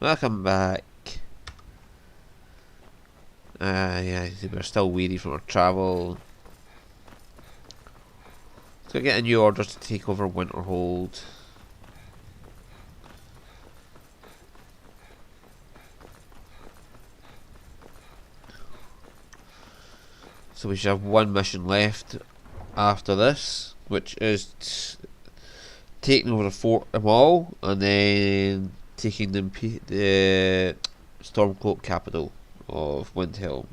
Welcome back. Yeah, we're still weary from our travel. Let's go get a new order to take over Winterhold. So we should have one mission left after this, which is taking over the fort mall and then taking the Stormcloak capital of Windhelm.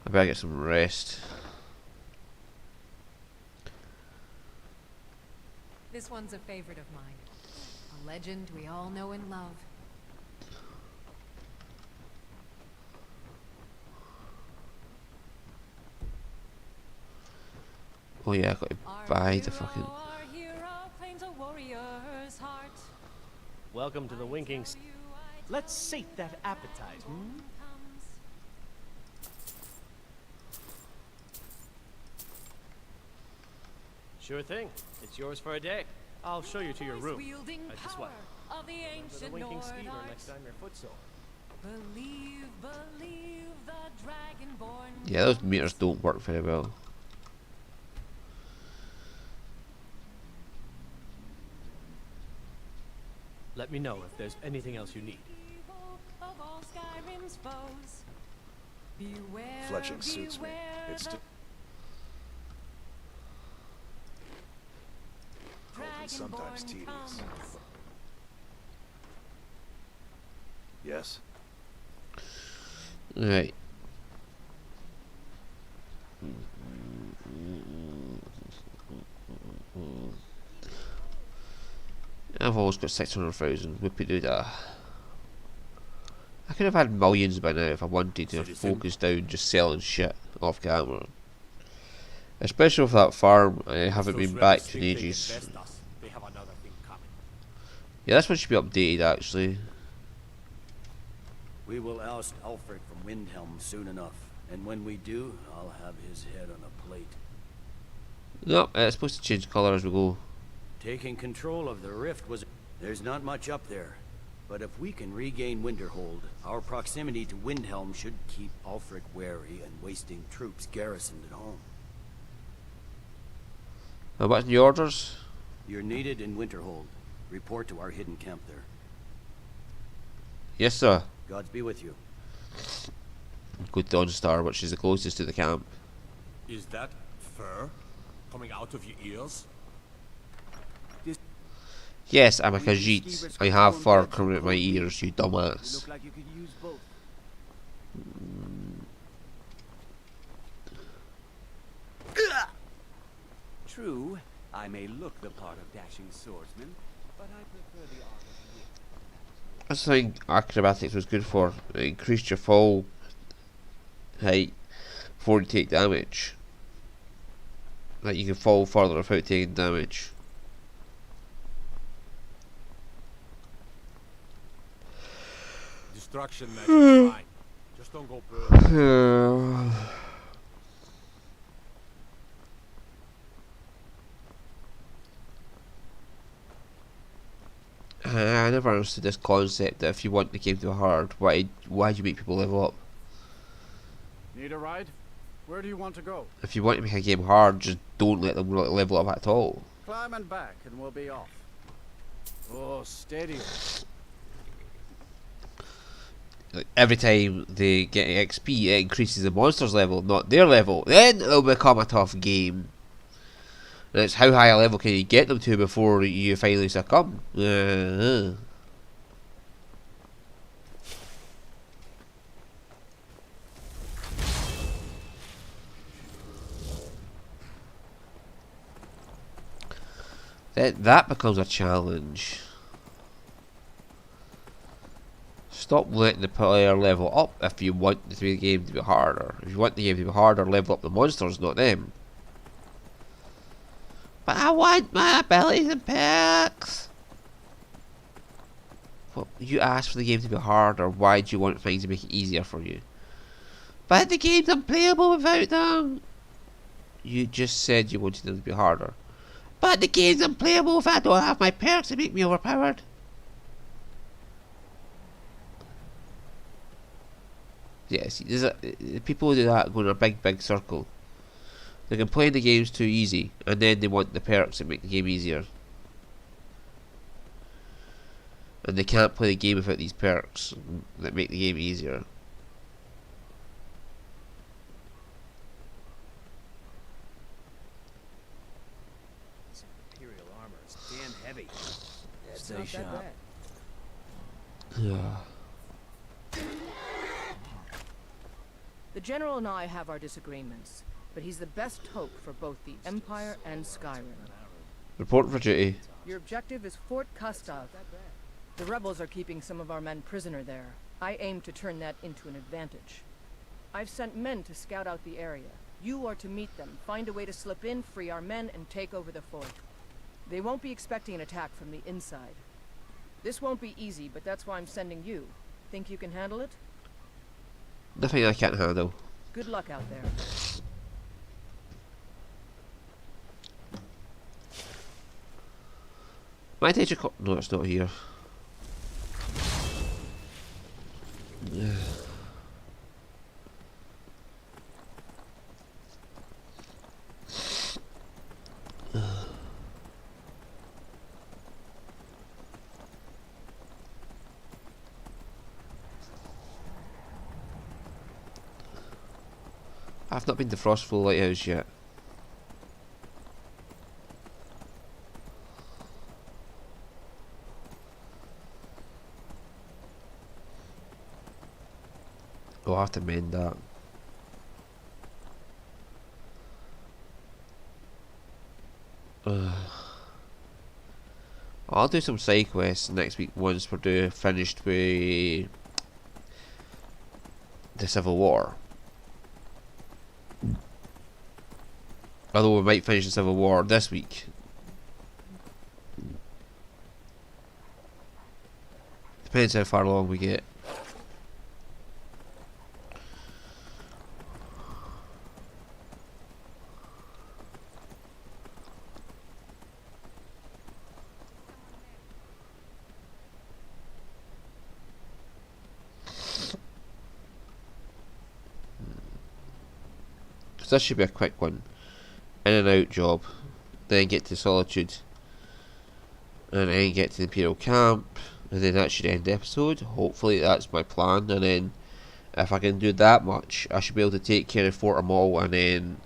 I better get some rest. This one's a favorite of mine. A legend we all know and love. Oh yeah, I got to buy the fucking... Welcome to the Winking. Let's sate that appetite, hmm? Sure thing. It's yours for a day. I'll show you to your room. Right this way. To the Winking Skeever next time you're footsore. Believe the dragonborn. Yeah, those meters don't work very well. Let me know if there's anything else you need. Fletching suits me. It's sometimes tedious. Yes. Right. I've always got 600,000. Whoopie-doo-dah. I could have had millions by now if I wanted to focus down just selling shit off camera. Especially with that farm, I haven't been back to in ages. Yeah, this one should be updated actually. We will oust Ulfric from Windhelm soon enough, and when we do, I'll have his head on a plate. No, it's supposed to change colour as we go. Taking control of the rift was... There's not much up there, but if we can regain Winterhold, our proximity to Windhelm should keep Ulfric wary and wasting troops garrisoned at home. Now what's in the orders? You're needed in Winterhold. Report to our hidden camp there. Yes sir. Gods be with you. Go to Dawnstar, which is the closest to the camp. Is that fur coming out of your ears? Yes, I'm a Khajiit. I have fur coming out my ears, you dumbass. Look like you could use both. True, I may look the part of dashing swordsman, but I prefer the art of wit. That's the thing acrobatics was good for. It increased your fall height before you take damage. Like you can fall further without taking damage. Destruction magic is fine. Just don't go burn. I never understood this concept that if you want the game to be hard, why do you make people level up? Need a ride? Where do you want to go? If you want to make a game hard, just don't let them level up at all. Climb and back and we'll be off. Oh, steady. Like every time they get XP, it increases the monster's level, not their level. Then it'll become a tough game. And it's how high a level can you get them to before you finally succumb. That becomes a challenge. Stop letting the player level up if you want the game to be harder. If you want the game to be harder, level up the monsters, not them. But I want my abilities and perks. Well, you asked for the game to be harder. Why do you want things to make it easier for you? But the game's unplayable without them. You just said you wanted them to be harder. But the game's unplayable if I don't have my perks to make me overpowered. Yes, people who do that go in a big circle. They can play the games too easy, and then they want the perks that make the game easier. And they can't play the game without these perks that make the game easier. This Imperial armor is damn heavy. Stay sharp. Yeah. The General and I have our disagreements, but he's the best hope for both the Empire and Skyrim. Report for duty. Your objective is Fort Kustov. The rebels are keeping some of our men prisoner there. I aim to turn that into an advantage. I've sent men to scout out the area. You are to meet them, find a way to slip in, free our men, and take over the fort. They won't be expecting an attack from the inside. This won't be easy, but that's why I'm sending you. Think you can handle it? Nothing I can't handle. Good luck out there. My data no, it's not here. I've not been to Frostfall Lighthouse yet. Oh, I'll have to mend that. I'll do some side quests next week once we're finished with the Civil War. Although we might finish the Civil War this week. Depends how far along we get. So this should be a quick one. In and out job. Then get to Solitude. And then get to the Imperial Camp. And then that should end the episode. Hopefully that's my plan. And then if I can do that much, I should be able to take care of Fort Mall and then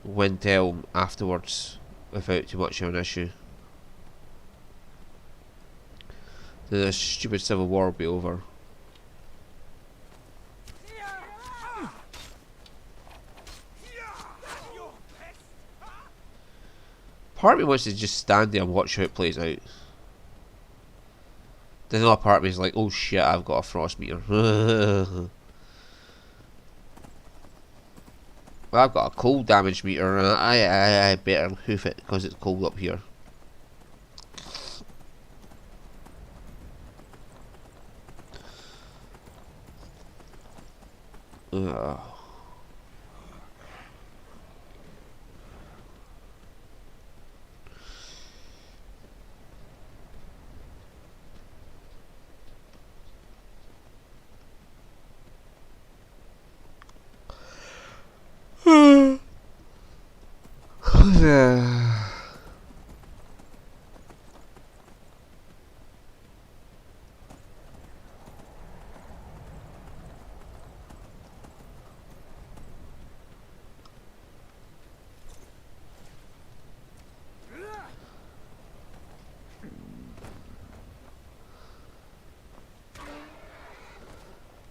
Windhelm afterwards without too much of an issue. Then the stupid Civil War will be over. Part of me wants to just stand there and watch how it plays out. Then another part of me is like, oh shit, I've got a frost meter. Well, I've got a cold damage meter and I better hoof it because it's cold up here. Ugh.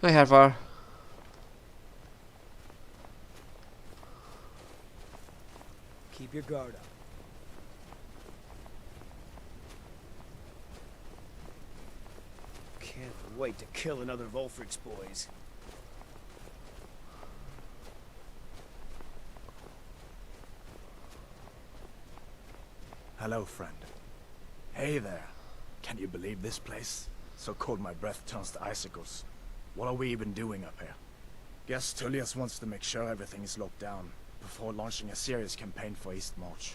Hi, Harvar. Keep your guard up. Can't wait to kill another Volfric's boys. Hello, friend. Hey there. Can you believe this place? So cold my breath turns to icicles. What are we even doing up here? Guess Tullius wants to make sure everything is locked down before launching a serious campaign for East March.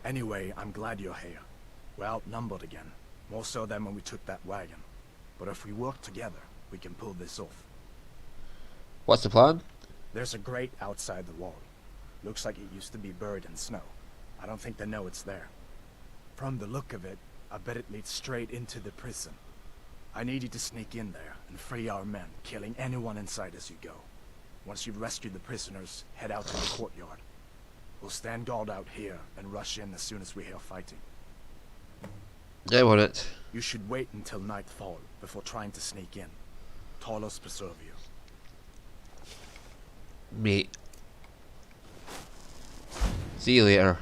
Anyway, I'm glad you're here. We're outnumbered again, more so than when we took that wagon. But if we work together, we can pull this off. What's the plan? There's a grate outside the wall. Looks like it used to be buried in snow. I don't think they know it's there. From the look of it, I bet it leads straight into the prison. I need you to sneak in there and free our men, killing anyone inside as you go. Once you've rescued the prisoners, head out to the courtyard. We'll stand guard out here and rush in as soon as we hear fighting. I want it. You should wait until nightfall before trying to sneak in. Talos preserve you. Mate. See you later.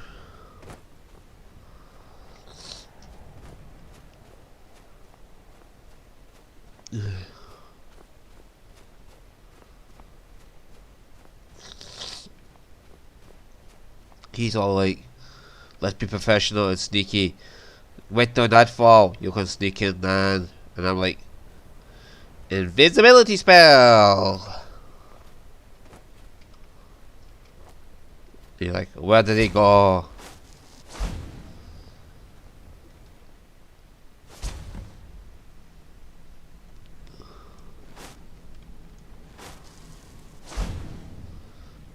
He's all like, let's be professional and sneaky. Wait till nightfall, you can sneak in then. And I'm like, invisibility spell! You're like, where did he go?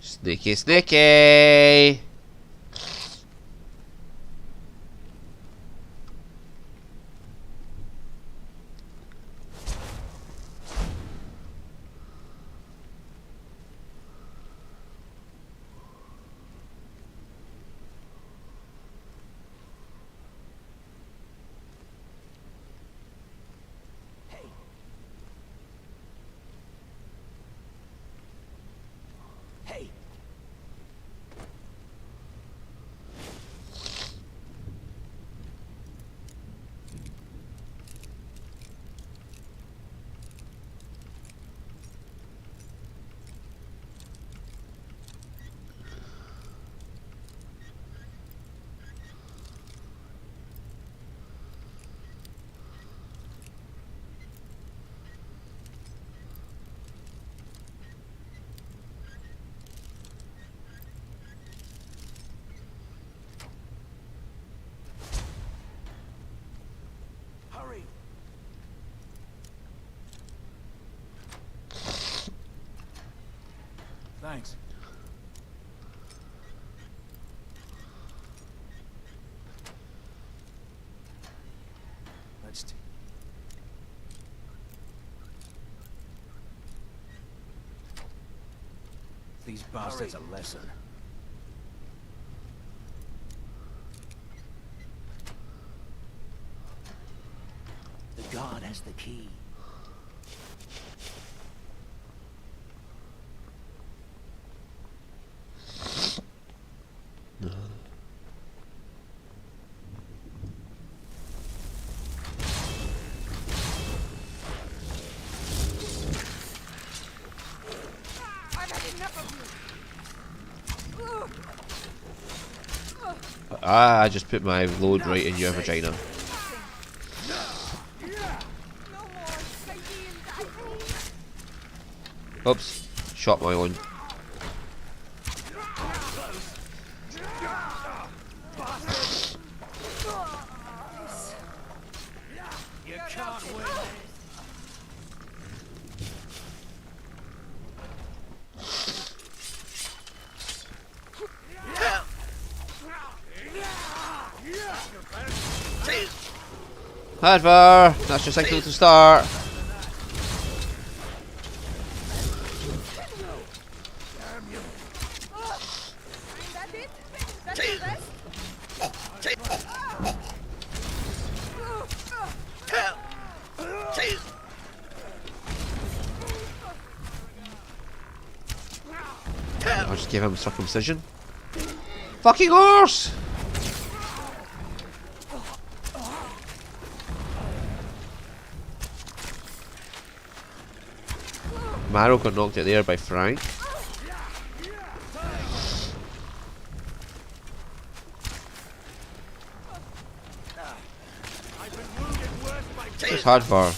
Sneaky, sneaky! Hey! Hurry! Thanks. Let's these bastards a lesson. The god has the key. I just put my load right in your vagina. Oops, shot my own. You can't win. Advar, that's your signal to start. I'll just give him circumcision. Fucking horse! Marrow got knocked out there by Frank. It's hard for.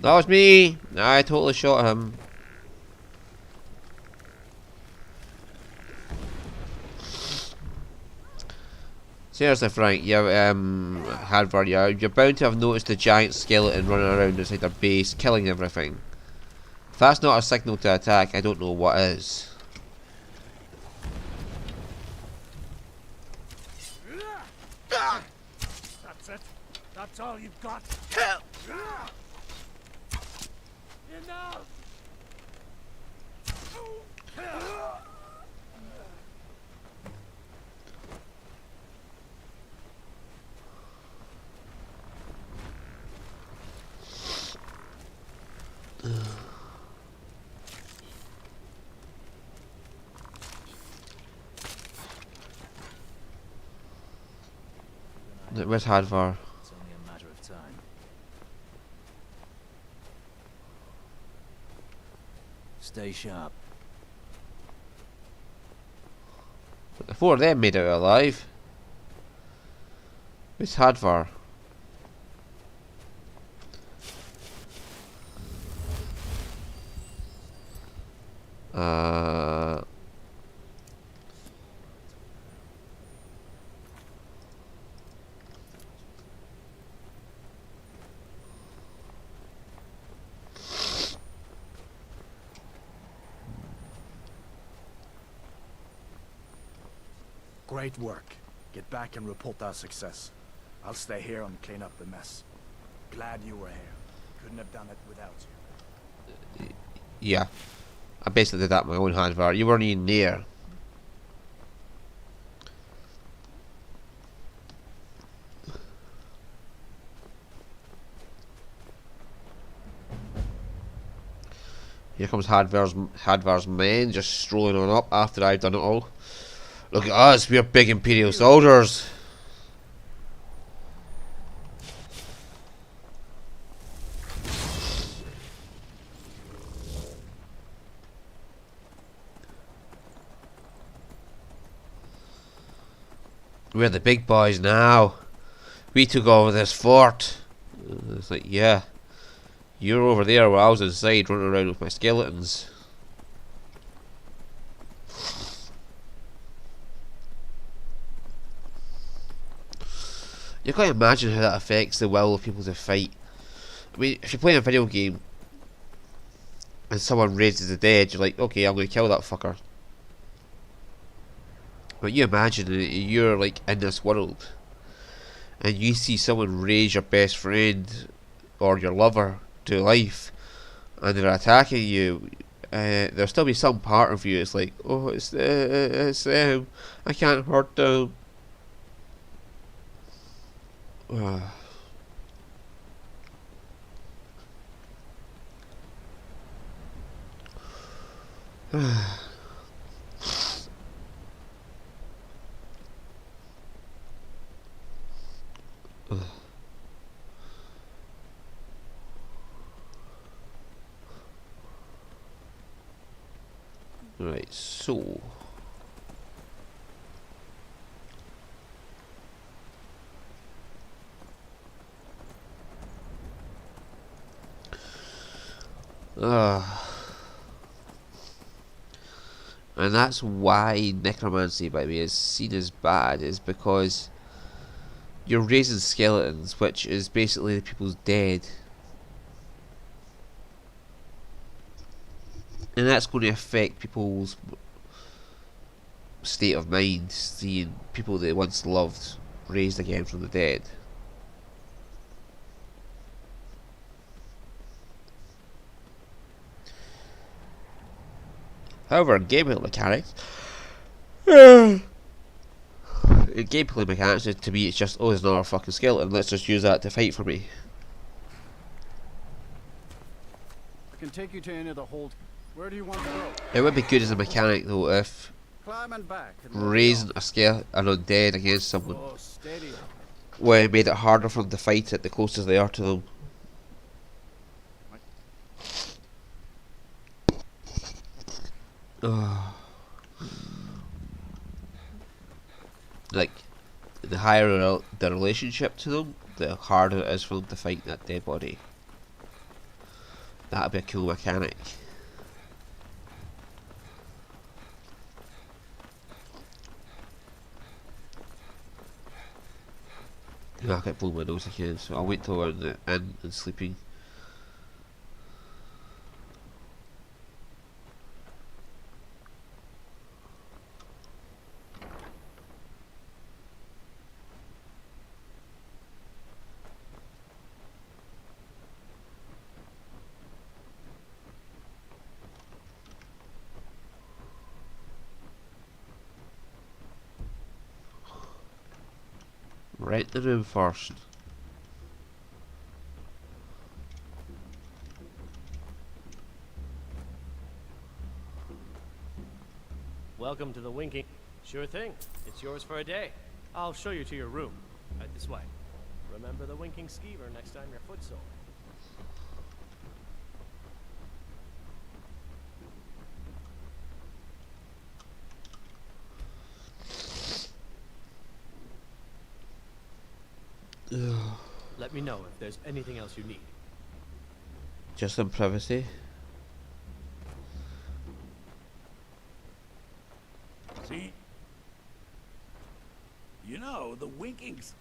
That was me! I totally shot him. Seriously, Frank, you're bound to have noticed a giant skeleton running around inside their base, killing everything. If that's not a signal to attack, I don't know what is. That's it? That's all you've got? Enough! Where's Hadvar? It's only a matter of time. Stay sharp. The four of them made it alive. Where's Hadvar? Great work. Get back and report our success. I'll stay here and clean up the mess. Glad you were here. Couldn't have done it without you. Yeah. I basically did that with my own Hadvar. You weren't even there. Here comes Hadvar's men just strolling on up after I've done it all. Look at us, we're big Imperial soldiers. We're the big boys now. We took over this fort. It's like, yeah. You're over there while I was inside running around with my skeletons. You can't imagine how that affects the will of people to fight. I mean, if you're playing a video game and someone raises the dead, you're like, okay, I'm going to kill that fucker. But you imagine that you're like in this world and you see someone raise your best friend or your lover to life and they're attacking you. There'll still be some part of you. It's like, oh, it's them. I can't hurt them. Right, so and that's why necromancy, by the way, is seen as bad, is because you're raising skeletons, which is basically the people's dead. And that's going to affect people's state of mind, seeing people they once loved raised again from the dead. However, in gameplay mechanics, to me, it's just, oh, there's another fucking skeleton, let's just use that to fight for me. I can take you to any of the hold. Where do you want to go? It would be good as a mechanic though if Climb and back. raising a skeleton, an undead against someone, Oh, steady. where it made it harder for them to fight it the closer they are to them. Like, the higher the relationship to them, the harder it is for them to fight that dead body. That'd be a cool mechanic. I can't blow my nose again, so I'll wait till we're in the inn and sleeping. Rent the room first. Welcome to the Winking. Sure thing. It's yours for a day. I'll show you to your room. Right this way. Remember the Winking Skeever next time you're footsore. Let me know if there's anything else you need. Just some privacy. See? You know, the Winkings...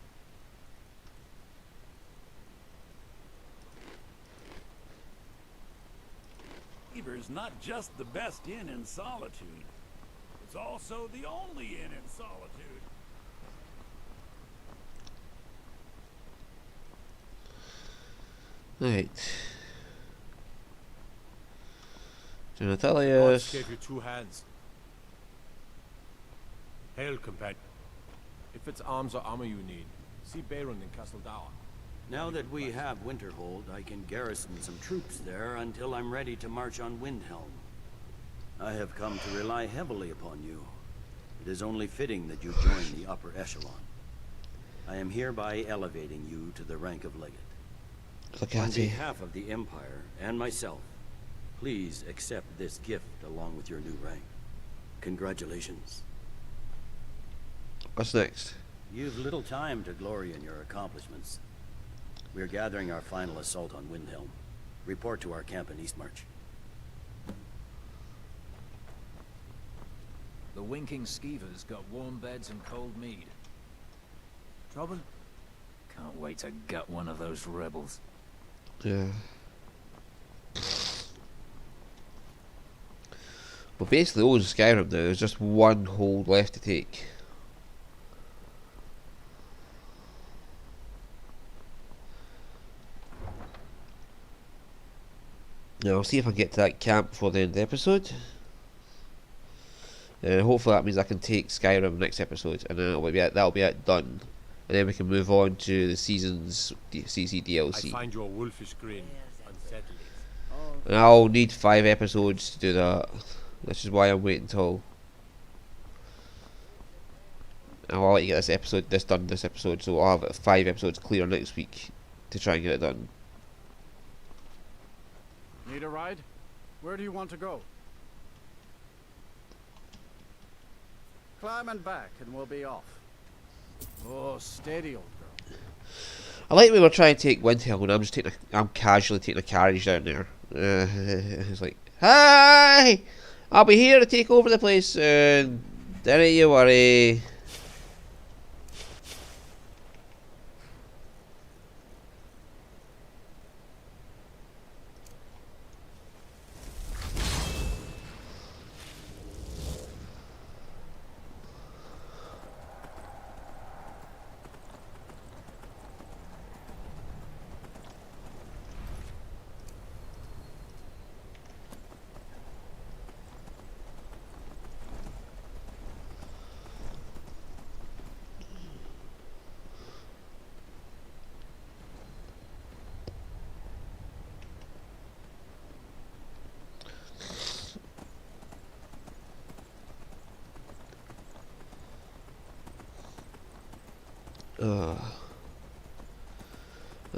Skeever's not just the best inn in Solitude. It's also the only inn in Solitude. Right. Hodge Genitalius. gave you 2 hands. Hail, companion. If it's arms or armor you need, see Baron in Castle Dower. Now that we have Winterhold, I can garrison some troops there until I'm ready to march on Windhelm. I have come to rely heavily upon you. It is only fitting that you join the upper echelon. I am hereby elevating you to the rank of legate. On behalf of the Empire and myself, please accept this gift along with your new rank. Congratulations. What's next? You've little time to glory in your accomplishments. We're gathering our final assault on Windhelm. Report to our camp in Eastmarch. The Winking Skeever's got warm beds and cold mead. Trouble? Can't wait to gut one of those rebels. Yeah. Well, basically, all of Skyrim now, there's just one hold left to take. Now, I'll see if I can get to that camp before the end of the episode. Hopefully that means I can take Skyrim next episode, and then that'll be it done. And then we can move on to the season's CC DLC. I find your wolfish grin unsettling. And I'll need 5 episodes to do that. This is why I'm waiting till I'll let you get this done this episode, so I'll have 5 episodes clear next week to try and get it done. Need a ride? Where do you want to go? Climb and back and we'll be off. Oh, steady, old girl. I like when we're trying to take Windhelm and I'm casually taking a carriage down there. It's like, hi! I'll be here to take over the place soon. Don't you worry.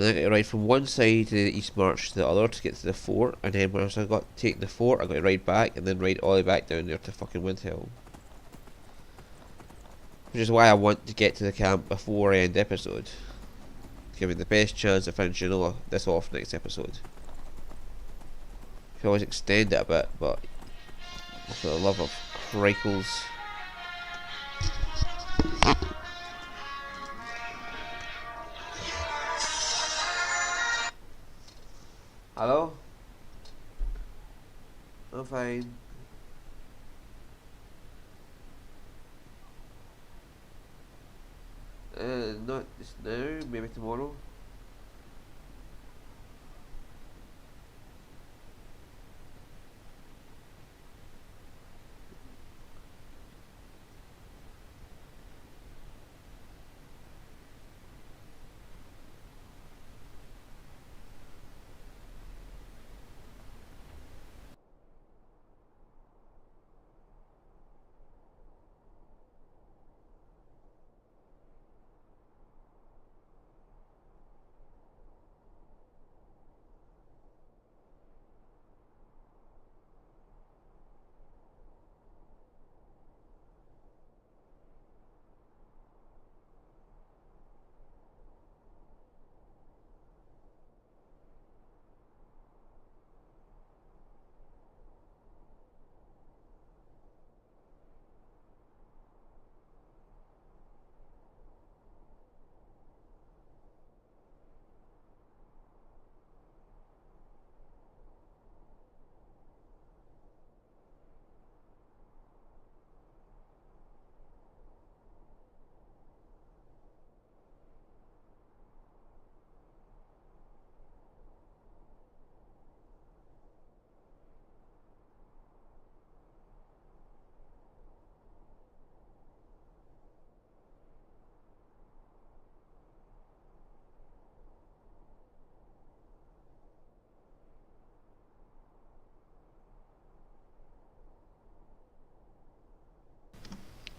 And then I got to ride from one side to the East March to the other to get to the fort, and then once I got taken the fort, I got to ride back and then ride all the way back down there to fucking Windhelm. Which is why I want to get to the camp before I end the episode. Give me the best chance of finishing this off next episode. Could always extend it a bit, but for the love of crikles. Hello? I'm fine. Not just now, maybe tomorrow.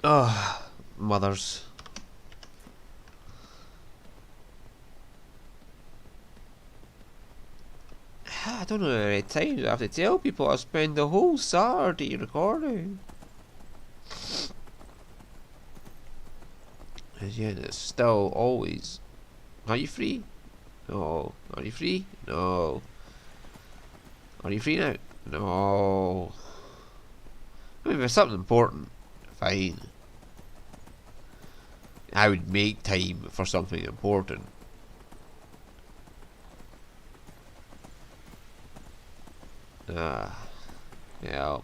Oh, mothers. I don't know how many times I have to tell people I spend the whole Saturday recording. And yet it's still always, are you free? No. Are you free? No. Are you free now? No. I mean, if it's something important, fine. I would make time for something important. Yeah.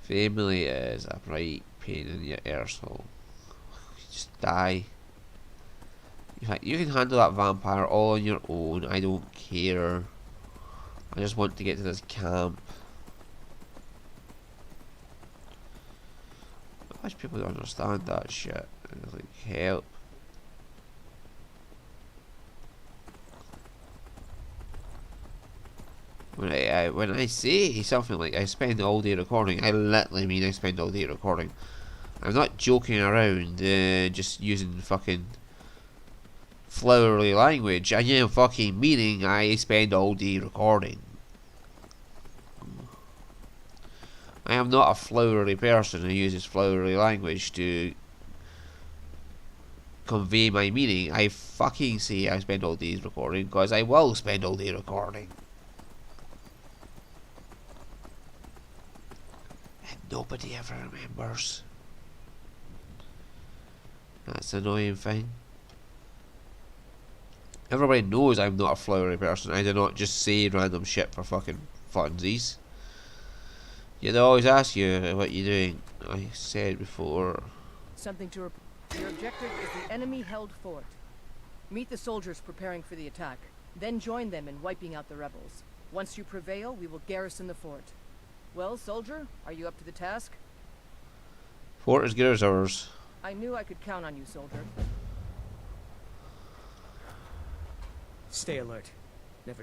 Family is a right pain in your arsehole. Just die. In fact, you can handle that vampire all on your own. I don't care. I just want to get to this camp. I wish people don't understand that shit. It's like, help. When I say something like I spend all day recording, I literally mean I spend all day recording. I'm not joking around, just using fucking flowery language. I am fucking meaning I spend all day recording. I am not a flowery person who uses flowery language to convey my meaning. I fucking say I spend all day recording because I will spend all day recording. And nobody ever remembers. That's the annoying thing. Everybody knows I'm not a flowery person. I do not just say random shit for fucking funsies. They always ask you what you're doing. I said before. Something to report. Your objective is the enemy-held fort. Meet the soldiers preparing for the attack. Then join them in wiping out the rebels. Once you prevail, we will garrison the fort. Well, soldier, are you up to the task? Fort is good as ours. I knew I could count on you, soldier. Stay alert. Never know.